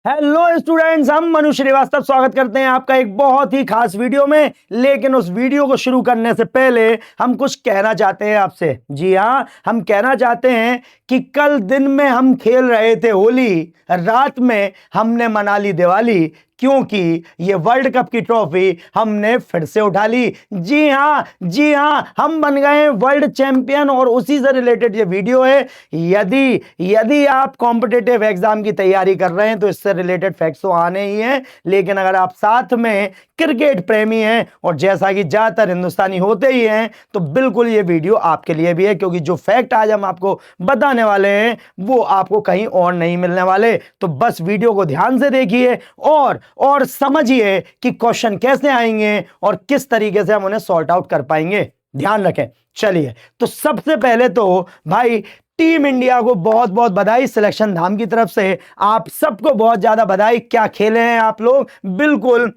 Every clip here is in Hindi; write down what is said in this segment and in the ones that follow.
हेलो स्टूडेंट्स, हम मनु श्रीवास्तव स्वागत करते हैं आपका एक बहुत ही खास वीडियो में। लेकिन उस वीडियो को शुरू करने से पहले हम कुछ कहना चाहते हैं आपसे। जी हाँ, हम कहना चाहते हैं कि कल दिन में हम खेल रहे थे होली, रात में हमने मना ली दिवाली, क्योंकि ये वर्ल्ड कप की ट्रॉफी हमने फिर से उठा ली। जी हाँ, हम बन गए हैं वर्ल्ड चैंपियन और उसी से रिलेटेड ये वीडियो है। यदि आप कॉम्पिटिटिव एग्जाम की तैयारी कर रहे हैं तो इससे रिलेटेड फैक्ट्स तो आने ही हैं, लेकिन अगर आप साथ में क्रिकेट प्रेमी हैं और जैसा कि ज्यादातर हिंदुस्तानी होते ही हैं तो बिल्कुल ये वीडियो आपके लिए भी है, क्योंकि जो फैक्ट आज हम आपको बताने वाले हैं वो आपको कहीं और नहीं मिलने वाले। तो बस वीडियो को ध्यान से देखिए और समझिए कि क्वेश्चन कैसे आएंगे और किस तरीके से हम उन्हें सॉर्ट आउट कर पाएंगे। ध्यान रखें। चलिए, तो सबसे पहले तो भाई टीम इंडिया को बहुत बहुत बधाई, सिलेक्शन धाम की तरफ से आप सबको बहुत ज्यादा बधाई। क्या खेले हैं आप लोग, बिल्कुल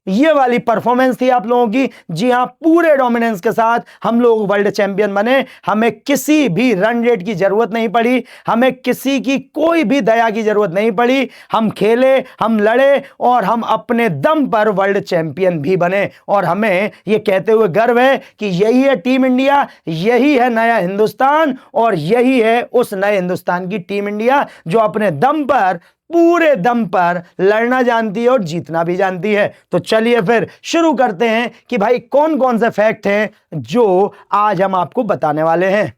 ये वाली परफॉर्मेंस थी आप लोगों की। जी हां, पूरे डोमिनेंस के साथ हम लोग वर्ल्ड चैंपियन बने। हमें किसी भी रन रेट की जरूरत नहीं पड़ी, हमें किसी की कोई भी दया की जरूरत नहीं पड़ी। हम खेले, हम लड़े और हम अपने दम पर वर्ल्ड चैंपियन भी बने। और हमें यह कहते हुए गर्व है कि यही है टीम इंडिया, यही है नया हिंदुस्तान और यही है उस नए हिंदुस्तान की टीम इंडिया जो अपने दम पर, पूरे दम पर लड़ना जानती है और जीतना भी जानती है। तो चलिए फिर शुरू करते हैं कि भाई कौन कौन से फैक्ट हैं जो आज हम आपको बताने वाले हैं।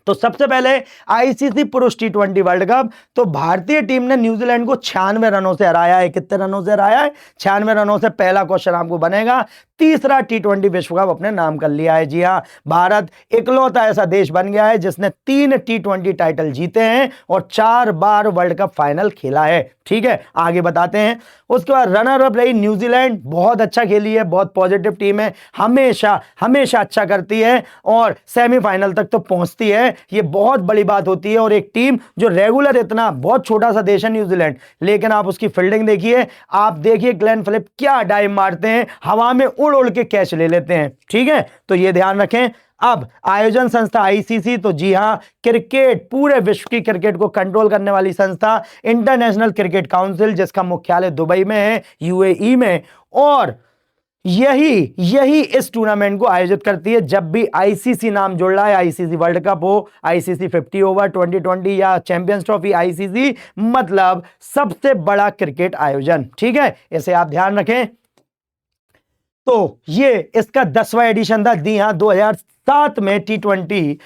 तो सबसे पहले आईसीसी पुरुष टी20 वर्ल्ड कप, तो भारतीय टीम ने न्यूजीलैंड को 96 रनों से हराया है। कितने रनों से हराया है? 96 रनों से। पहला क्वेश्चन आपको बनेगा, तीसरा टी20 विश्व कप अपने नाम कर लिया है। जी हां, भारत इकलौता ऐसा देश बन गया है जिसने 3 टी20 टाइटल जीते हैं और 4 बार वर्ल्ड कप फाइनल खेला है। ठीक है, आगे बताते हैं। उसके बाद रनर अप रही न्यूजीलैंड, बहुत अच्छा खेली है, बहुत पॉजिटिव टीम है, हमेशा अच्छा करती है और सेमीफाइनल तक तो पहुंचती है। ये बहुत बड़ी बात होती है। और एक टीम जो रेगुलर, इतना बहुत छोटा सा देश है न्यूजीलैंड, लेकिन आप उसकी फील्डिंग देखिए, आप देखिए ग्लेन फिलिप क्या डाइव मारते हैं, हवा में उड़ के कैच ले लेते हैं। ठीक है, तो ये ध्यान रखें। अब आयोजन संस्था आईसीसी, तो जी हां, क्रिकेट, पूरे विश्व की क्रिकेट को कंट्रोल करने वाली संस्था इंटरनेशनल क्रिकेट काउंसिल, जिसका मुख्यालय दुबई में है, यूएई में, और यही इस टूर्नामेंट को आयोजित करती है। जब भी आईसीसी नाम जुड़ रहा है, आईसीसी वर्ल्ड कप हो, आईसीसी 50 ओवर 2020 या चैंपियंस ट्रॉफी, आईसीसी मतलब सबसे बड़ा क्रिकेट आयोजन। ठीक है, इसे आप ध्यान रखें। तो ये इसका 10वां एडिशन था। जी हाँ, 2007 में टी20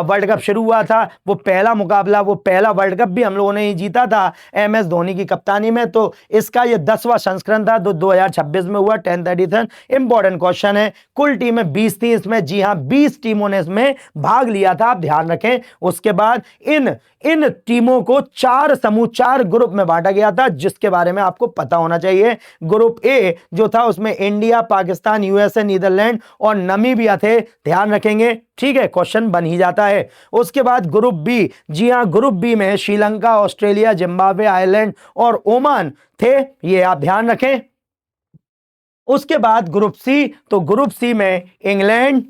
वर्ल्ड कप शुरू हुआ था। वो पहला मुकाबला, वो पहला वर्ल्ड कप भी हम लोगों ने ही जीता था एमएस धोनी की कप्तानी में। तो इसका ये 10वां संस्करण था, 2026 में हुआ, 10th एडिशन। इंपॉर्टेंट क्वेश्चन है, कुल टीमें 20 थी इसमें। जी हाँ, 20 टीमों ने इसमें भाग लिया था, आप ध्यान रखें। उसके बाद इन टीमों को 4 समूह, 4 ग्रुप में बांटा गया था, जिसके बारे में आपको पता होना चाहिए। ग्रुप ए जो था उसमें इंडिया, पाकिस्तान, यूएसए, नीदरलैंड और नामीबिया थे, ध्यान रखेंगे। ठीक है, क्वेश्चन बन ही जाता है। उसके बाद ग्रुप बी, जी हां, ग्रुप बी में श्रीलंका, ऑस्ट्रेलिया, जिम्बाब्वे, आयरलैंड और ओमान थे, ये आप ध्यान रखें। उसके बाद ग्रुप सी, तो ग्रुप सी में England,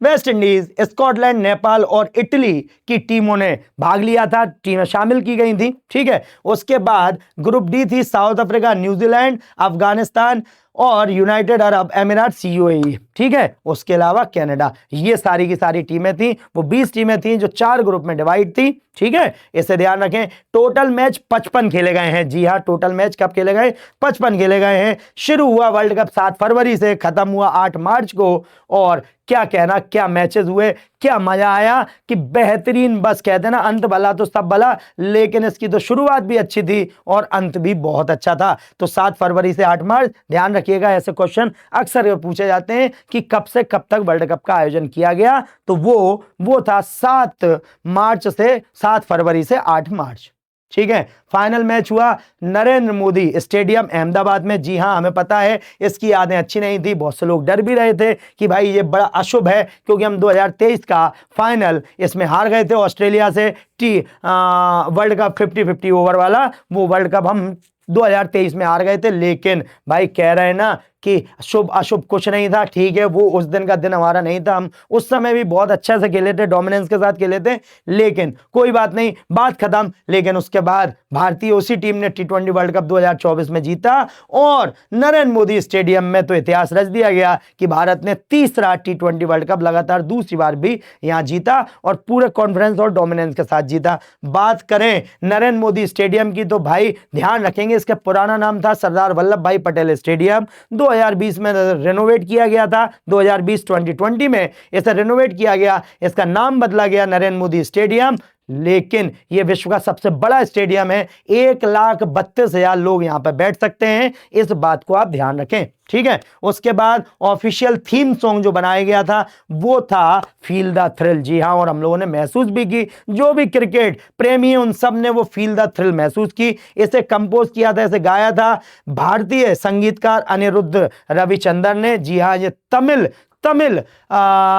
West Indies, Scotland, Nepal और इटली की टीमों ने भाग लिया था, टीमें शामिल की गई थी। ठीक है, उसके बाद ग्रुप डी थी साउथ अफ्रीका, न्यूजीलैंड, अफगानिस्तान और यूनाइटेड अरब अमीरात, यूएई। ठीक है, उसके अलावा कनाडा। ये सारी की सारी टीमें थी, वो 20 टीमें थी जो 4 ग्रुप में डिवाइड थी। ठीक है, इसे ध्यान रखें। टोटल मैच 55 खेले गए हैं। जी हां, टोटल मैच कब खेले गए? 55 खेले गए हैं। शुरू हुआ वर्ल्ड कप 7 फरवरी से, खत्म हुआ 8 मार्च को। और क्या कहना, क्या मैचेस हुए, क्या मजा आया कि बेहतरीन। बस कहते हैं ना, अंत भला तो सब भला, लेकिन इसकी तो शुरुआत भी अच्छी थी और अंत भी बहुत अच्छा था। तो 7 फरवरी से 8 मार्च, ध्यान रखिएगा, ऐसे क्वेश्चन अक्सर पूछे जाते हैं कि कब से कब तक वर्ल्ड कप का आयोजन किया गया। तो वो था 7 मार्च से 7 फरवरी से 8 मार्च। ठीक है, फाइनल मैच हुआ नरेंद्र मोदी स्टेडियम अहमदाबाद में। जी हां, हमें पता है इसकी यादें अच्छी नहीं थी, बहुत से लोग डर भी रहे थे कि भाई ये बड़ा अशुभ है, क्योंकि हम 2023 का फाइनल इसमें हार गए थे ऑस्ट्रेलिया से। वर्ल्ड कप 50-50 ओवर वाला, वो वर्ल्ड कप हम 2023 में हार गए थे। लेकिन भाई कह रहे हैं ना कि शुभ अशुभ कुछ नहीं था। ठीक है, वो उस दिन का दिन हमारा नहीं था, हम उस समय भी बहुत अच्छे से खेले थे, डोमिनेंस के साथ खेले थे, लेकिन कोई बात नहीं, बात खत्म। लेकिन उसके बाद भारतीय उसी टीम ने T20 वर्ल्ड कप 2024 में जीता और नरेंद्र मोदी स्टेडियम में तो इतिहास रच दिया गया कि भारत ने तीसरा T20 वर्ल्ड कप लगातार दूसरी बार भी यहां जीता और पूरे कॉन्फिडेंस और डोमिनेंस के साथ जीता। बात करें नरेंद्र मोदी स्टेडियम की तो भाई ध्यान रखेंगे इसका पुराना नाम था सरदार वल्लभ भाई पटेल स्टेडियम। 2020 में रेनोवेट किया गया था, 2020-2020 में इसे रेनोवेट किया गया, इसका नाम बदला गया नरेंद्र मोदी स्टेडियम। लेकिन यह विश्व का सबसे बड़ा स्टेडियम है, 1,32,000 लोग यहां पर बैठ सकते हैं, इस बात को आप ध्यान रखें, ठीक है। उसके बाद ऑफिशियल थीम सॉन्ग जो बनाया गया था वो था फील द थ्रिल। जी हां, और हम लोगों ने महसूस भी की, जो भी क्रिकेट प्रेमी है उन सब ने वो फील द थ्रिल महसूस की। इसे कंपोज किया था, इसे गाया था भारतीय संगीतकार अनिरुद्ध रविचंद्रन ने। जी हां, ये तमिल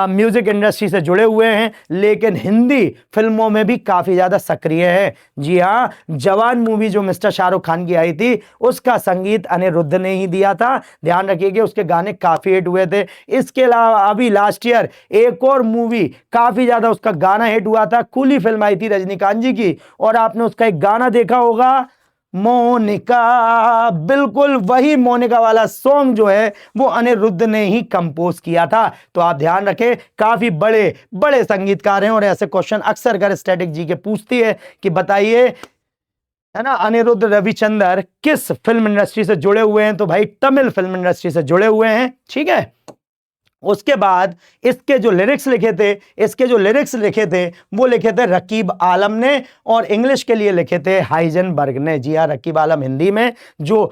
म्यूजिक इंडस्ट्री से जुड़े हुए हैं लेकिन हिंदी फिल्मों में भी काफी ज्यादा सक्रिय है। जी हां, जवान मूवी जो मिस्टर शाहरुख खान की आई थी उसका संगीत अनिरुद्ध ने ही दिया था। ध्यान रखिएगा, उसके गाने काफी हिट हुए थे। इसके अलावा अभी लास्ट ईयर एक और मूवी काफी ज्यादा उसका गाना हिट हुआ था, कूली फिल्म आई थी रजनीकांत जी की, और आपने उसका एक गाना देखा होगा मोनिका। बिल्कुल वही मोनिका वाला सॉन्ग जो है वो अनिरुद्ध ने ही कंपोज किया था। तो आप ध्यान रखें, काफी बड़े बड़े संगीतकार हैं और ऐसे क्वेश्चन अक्सर कर स्टैटिक जी के पूछती है कि बताइए, है ना, अनिरुद्ध रविचंद्रन किस फिल्म इंडस्ट्री से जुड़े हुए हैं, तो भाई तमिल फिल्म इंडस्ट्री से जुड़े हुए हैं, ठीक है। उसके बाद इसके जो लिरिक्स लिखे थे वो लिखे थे रकीब आलम ने और इंग्लिश के लिए लिखे थे हाइजेनबर्ग ने। जी हाँ, रकीब आलम हिंदी में जो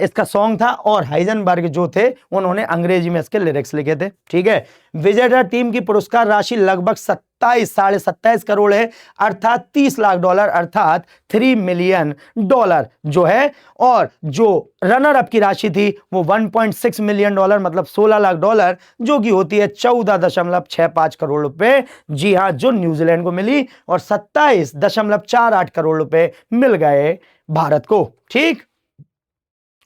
इसका सॉन्ग था और हाइजेनबर्ग जो थे उन्होंने अंग्रेजी में इसके लिरिक्स लिखे थे, ठीक है। विजेता टीम की पुरस्कार राशि लगभग 27 करोड़ है, अर्थात $30 लाख, अर्थात $3 मिलियन जो है। और जो रनर अप की राशि थी वो $1.6 मिलियन, मतलब $16 लाख, जो कि होती है 14.65 करोड़ रुपए। जी हां, जो न्यूजीलैंड को मिली, और 27.48 करोड़ रुपए मिल गए भारत को, ठीक।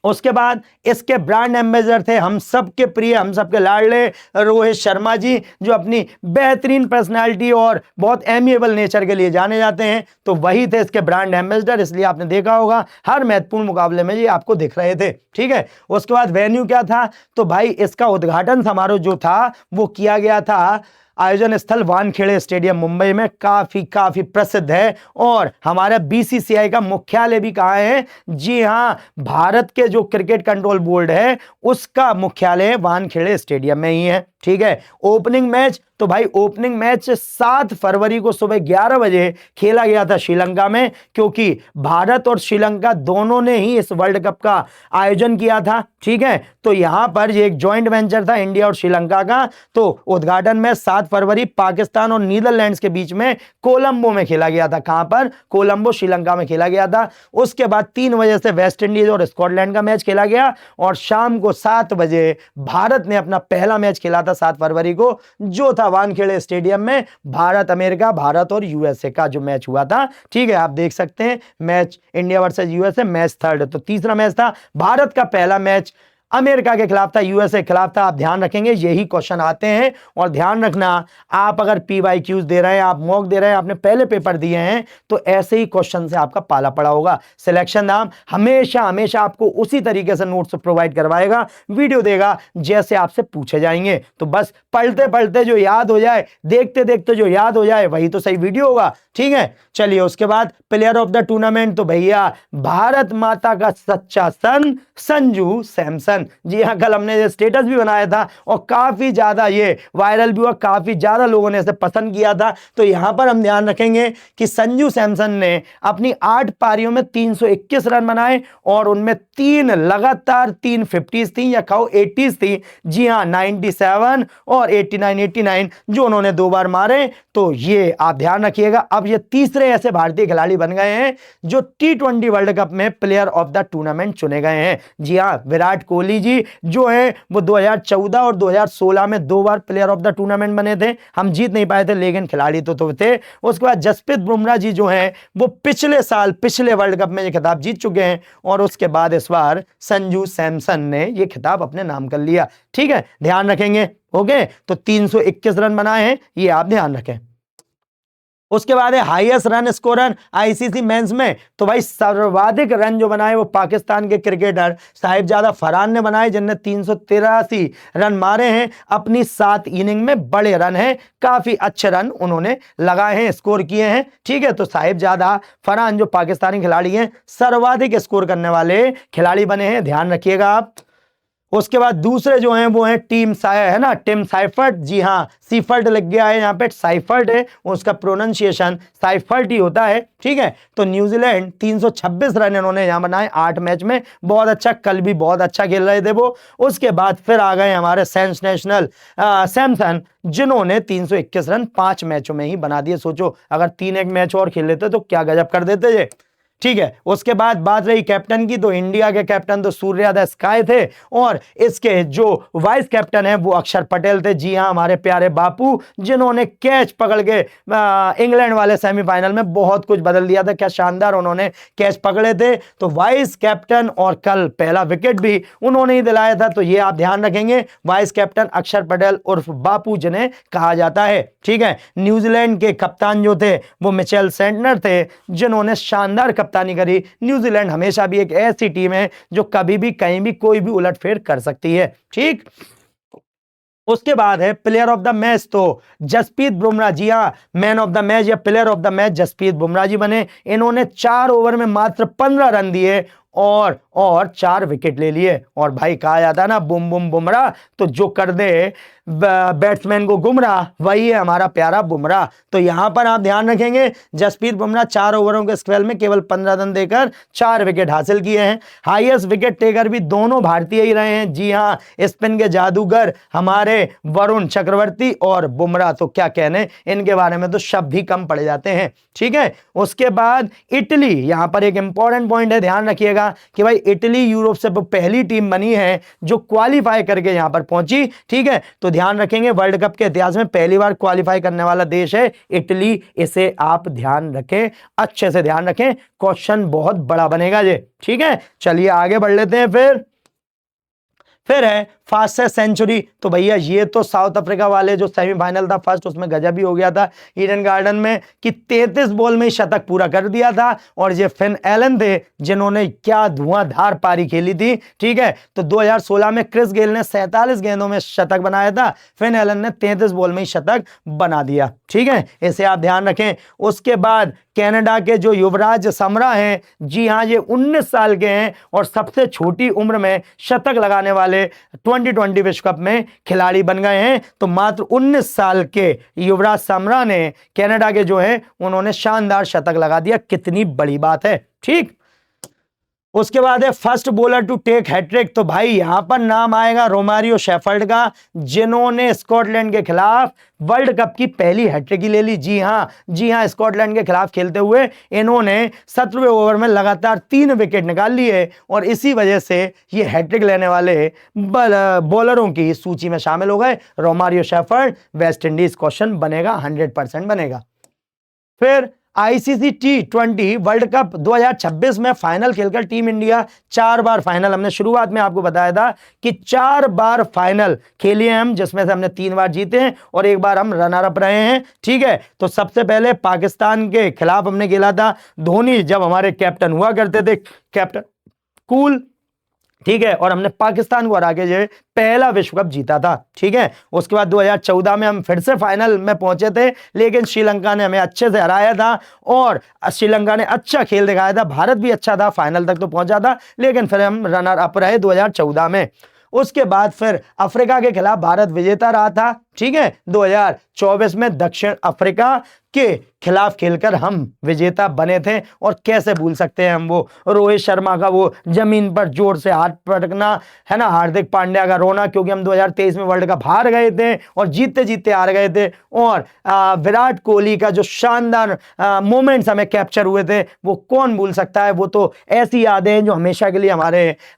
उसके बाद इसके ब्रांड एम्बेसडर थे हम सबके प्रिय, हम सबके लाडले रोहित शर्मा जी, जो अपनी बेहतरीन पर्सनालिटी और बहुत एमिएबल नेचर के लिए जाने जाते हैं। तो वही थे इसके ब्रांड एम्बेसडर, इसलिए आपने देखा होगा हर महत्वपूर्ण मुकाबले में ये आपको दिख रहे थे, ठीक है। उसके बाद वेन्यू क्या था, तो भाई इसका उद्घाटन समारोह जो था वो किया गया था आयोजन स्थल वानखेड़े स्टेडियम मुंबई में, काफी प्रसिद्ध है। और हमारा बीसीसीआई का मुख्यालय भी कहां है, जी हां, भारत के जो क्रिकेट कंट्रोल बोर्ड है उसका मुख्यालय वानखेड़े स्टेडियम में ही है, ठीक है। ओपनिंग मैच, तो भाई ओपनिंग मैच 7 फरवरी को सुबह 11 बजे खेला गया था श्रीलंका में, क्योंकि भारत और श्रीलंका दोनों ने ही इस वर्ल्ड कप का आयोजन किया था, ठीक है। तो यहां पर ये एक जॉइंट वेंचर था इंडिया और श्रीलंका का। तो उद्घाटन में 7 फरवरी पाकिस्तान और नीदरलैंड्स के बीच में कोलंबो में खेला गया था। कहां पर? कोलंबो, श्रीलंका में खेला गया था। उसके बाद 3 बजे से वेस्ट इंडीज और स्कॉटलैंड का मैच खेला गया और शाम को 7 बजे भारत ने अपना पहला मैच खेला था 7 फरवरी को, जो था वानखेड़े स्टेडियम में भारत अमेरिका, भारत और यूएसए का जो मैच हुआ था, ठीक है। आप देख सकते हैं match India versus USA, match 3rd। तो तीसरा मैच था, भारत का पहला मैच अमेरिका के खिलाफ था, यूएसए के खिलाफ था। आप ध्यान रखेंगे यही क्वेश्चन आते हैं। और ध्यान रखना, आप अगर पीवाईक्यूज दे रहे हैं, आप मॉक दे रहे हैं, आपने पहले पेपर दिए हैं, तो ऐसे ही क्वेश्चन से आपका पाला पड़ा होगा। सिलेक्शन नाम हमेशा आपको उसी तरीके से नोट्स प्रोवाइड करवाएगा, वीडियो देगा, जैसे आपसे पूछे जाएंगे। तो बस पढ़ते पढ़ते जो याद हो जाए, देखते देखते जो याद हो जाए, वही तो सही वीडियो होगा, ठीक है। चलिए उसके बाद प्लेयर ऑफ द टूर्नामेंट, तो भैया भारत माता का सच्चा सन संजू सैमसन। जी हाँ, कल हमने ये स्टेटस भी बनाया था और काफी ज्यादा ये वायरल भी हुआ, काफी ज्यादा लोगों ने इसे पसंद किया था। तो यहां पर हम ध्यान रखेंगे कि संजू सैमसन ने अपनी 8 पारियों में 321 रन बनाए और उनमें 3 लगातार 350s थी, या कहो 80s थी। जी हाँ, 97 और 89 जो उन्होंने 2 बार मारे। तो ये आप ध्यान रखिएगा। अब ये तीसरे ऐसे भारतीय खिलाड़ी बन गए हैं जो T20 वर्ल्ड कप में प्लेयर ऑफ द टूर्नामेंट चुने गए हैं। जी हाँ, विराट कोहली जी जो है वो 2014 और 2016 में 2 बार प्लेयर ऑफ द टूर्नामेंट बने थे। हम जीत नहीं पाए थे, लेकिन खिलाड़ी तो थे। उसके बाद जसप्रीत बुमराह जी जो हैं वो पिछले वर्ल्ड कप में ये खिताब जीत चुके हैं। और उसके बाद इस बार संजू सैमसन ने ये खिताब अपने नाम कर लिया, ठीक है। ध्यान रखेंगे, ओके। तो 321 रन बनाए हैं, ये आप ध्यान रखें। उसके बाद है highest run scorer ICC men's में, तो भाई सर्वाधिक रन जो बनाए वो पाकिस्तान के क्रिकेटर साहिबजादा फरहान ने बनाए, जिनने 383 रन मारे हैं अपनी 7 इनिंग में। बड़े रन हैं, काफी अच्छे रन उन्होंने लगाए हैं, स्कोर किए हैं। ठीक है, तो साहिबजादा फरहान जो पाकिस्तानी खिलाड़ी हैं सर्वाधिक स्कोर करने वाले खिलाड़ी बने हैं, ध्यान रखिएगा आप। उसके बाद दूसरे जो हैं वो हैं टीम साइफर्ट। जी हाँ, सीफर्ट लग गया है यहाँ पे, साइफर्ट है, उसका प्रोनाउंसिएशन साइफर्ट ही होता है। ठीक है, तो न्यूजीलैंड 326 रन इन्होंने यहाँ बनाए 8 मैच में, बहुत अच्छा, कल भी बहुत अच्छा खेल रहे थे वो। उसके बाद फिर आ गए हमारे सेंसेशनल सैमसन, जिन्होंने 321 रन 5 मैचों में ही बना दिए। सोचो अगर 3 मैच और खेल लेते तो क्या गजब कर देते ये। ठीक है, उसके बाद बात रही कैप्टन की, तो इंडिया के कैप्टन तो सूर्या द स्काई थे, और इसके जो वाइस कैप्टन है वो अक्षर पटेल थे। जी हां, हमारे प्यारे बापू, जिन्होंने कैच पकड़ के इंग्लैंड वाले सेमीफाइनल में बहुत कुछ बदल दिया था। क्या शानदार उन्होंने कैच पकड़े थे, तो वाइस कैप्टन, और कल पहला विकेट भी उन्होंने ही दिलाया था। तो ये आप ध्यान रखेंगे, वाइस कैप्टन अक्षर पटेल उर्फ बापू जिन्हें कहा जाता है। ठीक है, न्यूजीलैंड के कप्तान जो थे वो मिचेल सेंटनर थे, जिन्होंने शानदार कप्तानी करी। न्यूजीलैंड हमेशा भी एक ऐसी टीम है जो कभी भी कहीं भी कोई भी उलटफेर कर सकती है। ठीक, उसके बाद है प्लेयर ऑफ द मैच, तो जसप्रीत बुमराह। जी हां, मैन ऑफ द मैच या player of the match Jasprit Bumrah ji बने। इन्होंने 4 ओवर में मात्र 15 रन दिए और 4 विकेट ले लिए। और भाई कहा जाता है ना, बुम बुम बुमराह, तो जो कर दे बैट्समैन को गुमराह, वही है हमारा प्यारा बुमराह। तो यहां पर आप ध्यान रखेंगे, जसप्रीत बुमराह 4 ओवरों के स्पेल में केवल 15 रन देकर 4 विकेट हासिल किए हैं। हाईएस्ट विकेट टेकर भी दोनों भारतीय ही रहे हैं। जी हां, स्पिन के जादूगर हमारे वरुण चक्रवर्ती और बुमराह, तो क्या कहने, इनके बारे में तो शब्द ही कम पड़ जाते हैं। ठीक है, उसके बाद इटली, यहां पर एक इंपॉर्टेंट पॉइंट है, ध्यान रखिएगा कि भाई इटली यूरोप से पहली टीम बनी है जो क्वालिफाई करके यहां पर पहुंची। ठीक है, तो ध्यान रखेंगे वर्ल्ड कप के इतिहास में पहली बार क्वालिफाई करने वाला देश है इटली। इसे आप ध्यान रखें, अच्छे से ध्यान रखें, क्वेश्चन बहुत बड़ा बनेगा ये। ठीक है, चलिए आगे बढ़ लेते हैं। फिर है फास्टेस्ट सेंचुरी, तो भैया ये तो साउथ अफ्रीका वाले जो सेमीफाइनल था फर्स्ट, उसमें गजब ही हो गया था ईडन गार्डन में कि 33 बॉल में ही शतक पूरा कर दिया था। और ये फिन एलन थे जिन्होंने क्या धुआंधार पारी खेली थी। ठीक है, तो 2016 में क्रिस गेल ने 47 गेंदों में शतक बनाया था, फिन एलन ने 33 बॉल में ही शतक बना दिया। ठीक है, इसे आप ध्यान रखें। उसके बाद कनाडा के जो युवराज समरा हैं, जी हां, ये 19 साल के हैं और सबसे छोटी उम्र में शतक लगाने वाले 2020 विश्व कप में खिलाड़ी बन गए हैं। तो मात्र 19 साल के युवराज समरा ने कनाडा के जो है उन्होंने शानदार शतक लगा दिया, कितनी बड़ी बात है। ठीक, उसके बाद है first bowler to take hattrick, तो भाई यहां पर नाम आएगा रोमारियो शेफर्ड का, जिन्होंने स्कॉटलैंड के खिलाफ वर्ल्ड कप की पहली हैट्रिक ले ली। जी हां, स्कॉटलैंड के खिलाफ खेलते हुए इन्होंने 17वें ओवर में लगातार 3 विकेट निकाल लिए और इसी वजह से ये हैट्रिक लेने वाले बॉलरों की सूची में शामिल हो गए। Romario shepherd, West Indies question बनेगा, 100% बनेगा। फिर आईसीसी T20 वर्ल्ड कप 2026 में फाइनल खेलकर टीम इंडिया 4 बार फाइनल, हमने शुरुआत में आपको बताया था कि 4 बार फाइनल खेले हैं हम, जिसमें से हमने 3 बार जीते हैं और 1 बार हम रनर अप रहे हैं। ठीक है, तो सबसे पहले पाकिस्तान के खिलाफ हमने खेला था, धोनी जब हमारे कैप्टन हुआ करते थे, कैप्टन कूल। ठीक है, और हमने पाकिस्तान को हरा के जो पहला विश्व कप जीता था। ठीक है, उसके बाद 2014 में हम फिर से फाइनल में पहुंचे थे, लेकिन श्रीलंका ने हमें अच्छे से हराया था और श्रीलंका ने अच्छा खेल दिखाया था, भारत भी अच्छा था, फाइनल तक तो पहुंचा था, लेकिन फिर हम रनर अप रहे 2014 में। उसके बाद फिर अफ्रीका के खिलाफ भारत विजेता रहा था। ठीक है, 2024 में दक्षिण अफ्रीका के खिलाफ खेलकर हम विजेता बने थे, और कैसे भूल सकते हैं हम वो रोहित शर्मा का वो जमीन पर जोर से हाथ पटकना, है ना, हार्दिक पांड्या का रोना, क्योंकि हम 2023 में वर्ल्ड कप हार गए थे और जीतते जीतते हार गए थे, और विराट कोहली का जो शानदार मोमेंट्स हमें कैप्चर हुए थे वो कौन भूल सकता है। वो तो ऐसी यादें हैं जो हमेशा के लिए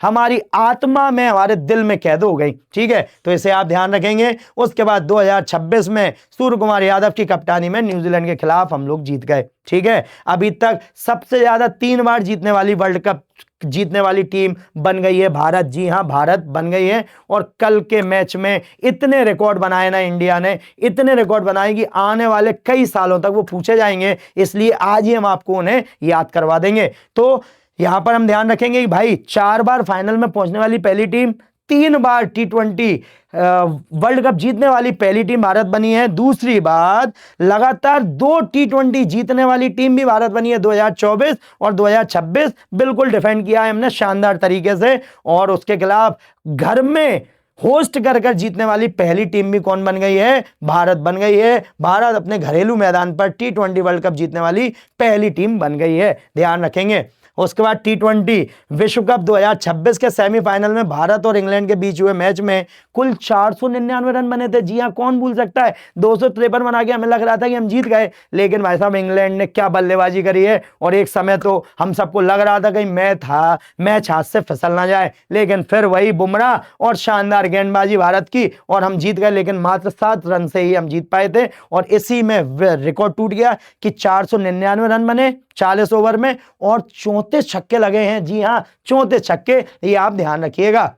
हमारी आत्मा में, हमारे दिल में कैद हो गई। ठीक है, तो इसे आप ध्यान रखेंगे। उसके बाद 2026 में सूर्य कुमार यादव की कप्तानी में न्यूजीलैंड के खिलाफ हम लोग जीत गए। ठीक है, अभी तक सबसे ज्यादा 3 बार जीतने वाली वर्ल्ड कप जीतने वाली टीम बन गई है भारत। जी हां, भारत बन गई है। और कल के मैच में इतने रिकॉर्ड बनाए ना इंडिया ने, इतने रिकॉर्ड बनाए कि आने वाले कई सालों तक वो पूछे जाएंगे, इसलिए आज ही हम आपको उन्हें याद करवा देंगे। तो यहां पर हम ध्यान रखेंगे कि भाई 4 बार फाइनल में पहुंचने वाली पहली टीम, 3 बार T20 वर्ल्ड कप जीतने वाली पहली टीम भारत बनी है। दूसरी बात, लगातार 2 T20 जीतने वाली टीम भी भारत बनी है, 2024 और 2026। बिल्कुल डिफेंड किया है हमने शानदार तरीके से। और उसके खिलाफ घर में होस्ट कर जीतने वाली पहली टीम भी कौन बन गई है? भारत बन गई है। भारत अपने घरेलू मैदान पर T20 वर्ल्ड कप जीतने वाली पहली टीम बन गई है, ध्यान रखेंगे। उसके बाद T20 विश्व कप 2026 के सेमीफाइनल में भारत और इंग्लैंड के बीच हुए मैच में कुल 499 रन बने थे। जी हां, कौन भूल सकता है? 253 बना के हमें लग रहा था कि हम जीत गए, लेकिन भाई साहब इंग्लैंड ने क्या बल्लेबाजी करी है। और एक समय तो हम सबको लग रहा था कि मैच हाथ से फिसल ना जाए, लेकिन फिर वही बुमराह और शानदार गेंदबाजी भारत की और हम जीत गए। लेकिन मात्र 7 रन से ही हम जीत पाए थे और इसी में रिकॉर्ड टूट गया कि 499 रन बने 40 ओवर में और 34 छक्के लगे हैं। जी हां, 34 छक्के, ये आप ध्यान रखिएगा।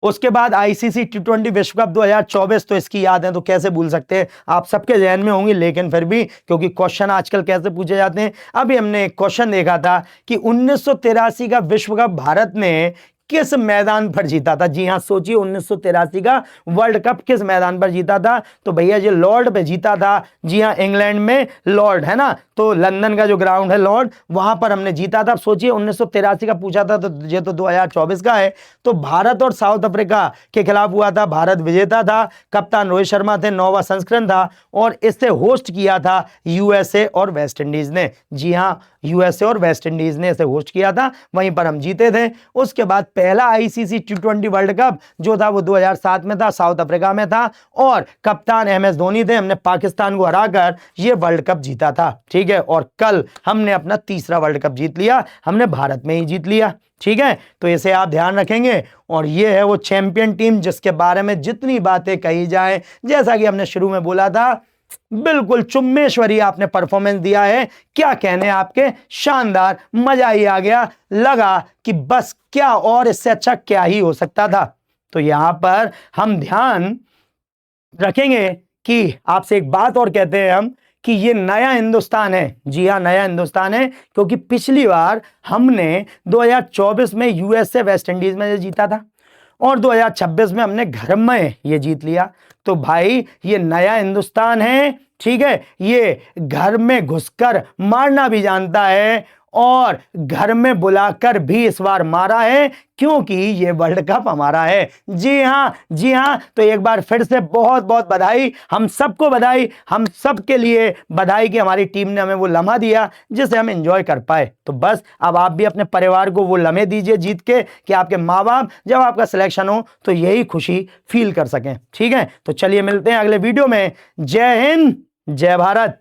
उसके बाद आईसीसी T20 विश्व कप 2024, तो इसकी याद है तो कैसे भूल सकते हैं, आप सबके जहन में होंगी, लेकिन फिर भी क्योंकि क्वेश्चन आजकल कैसे पूछे जाते हैं। अभी हमने एक क्वेश्चन देखा था कि 1983 का विश्व कप भारत ने किस मैदान पर जीता था। जी हां, सोचिए 1983 का वर्ल्ड कप किस मैदान पर जीता था? तो भैया ये लॉर्ड पे जीता था। जी हां, इंग्लैंड में लॉर्ड है ना, तो लंदन का जो ग्राउंड है लॉर्ड, वहां पर हमने जीता था। सोचिए 1983 का पूछा था, तो ये तो 2024 का है। तो भारत और साउथ अफ्रीका के खिलाफ हुआ था, भारत विजेता था, कप्तान रोहित शर्मा थे, 9वां संस्करण था और इसे होस्ट किया था यूएसए और वेस्ट इंडीज ने। जी हां, यूएसए और वेस्ट इंडीज ने इसे होस्ट किया था, वहीं पर हम जीते थे। उसके बाद पहला आईसीसी T20 वर्ल्ड कप जो था वो 2007 में था, साउथ अफ्रीका में था और कप्तान MS धोनी थे। हमने पाकिस्तान को हराकर ये वर्ल्ड कप जीता था, ठीक है। और कल हमने अपना तीसरा वर्ल्ड कप जीत लिया, हमने भारत में ही जीत लिया, ठीक है। तो इसे आप ध्यान रखेंगे। और ये है वो चैंपियन टीम जिसके बारे में जितनी बातें कही जाए, जैसा कि हमने शुरू में बोला था, बिल्कुल चुम्मेश्वरी आपने परफॉर्मेंस दिया है। क्या कहने आपके, शानदार, मजा ही आ गया, लगा कि बस क्या और इससे अच्छा क्या ही हो सकता था। तो यहां पर हम ध्यान रखेंगे कि आपसे एक बात और कहते हैं हम कि ये नया हिंदुस्तान है। जी हां, नया हिंदुस्तान है, क्योंकि पिछली बार हमने 2024 में यूएसए वेस्ट इंडीज में जीता था और 2026 में हमने घर में ये जीत लिया। तो भाई ये नया हिंदुस्तान है, ठीक है। ये घर में घुसकर मारना भी जानता है और घर में बुलाकर भी इस बार मारा है, क्योंकि ये वर्ल्ड कप हमारा है। जी हां, जी हां। तो एक बार फिर से बहुत बहुत बधाई, हम सबको बधाई, हम सबके लिए बधाई कि हमारी टीम ने हमें वो लम्हा दिया जिसे हम एंजॉय कर पाए। तो बस अब आप भी अपने परिवार को वो लम्हे दीजिए जीत के, कि आपके माँ बाप जब आपका सिलेक्शन हो तो यही खुशी फील कर सकें, ठीक है। तो चलिए मिलते हैं अगले वीडियो में। जय हिंद, जय भारत।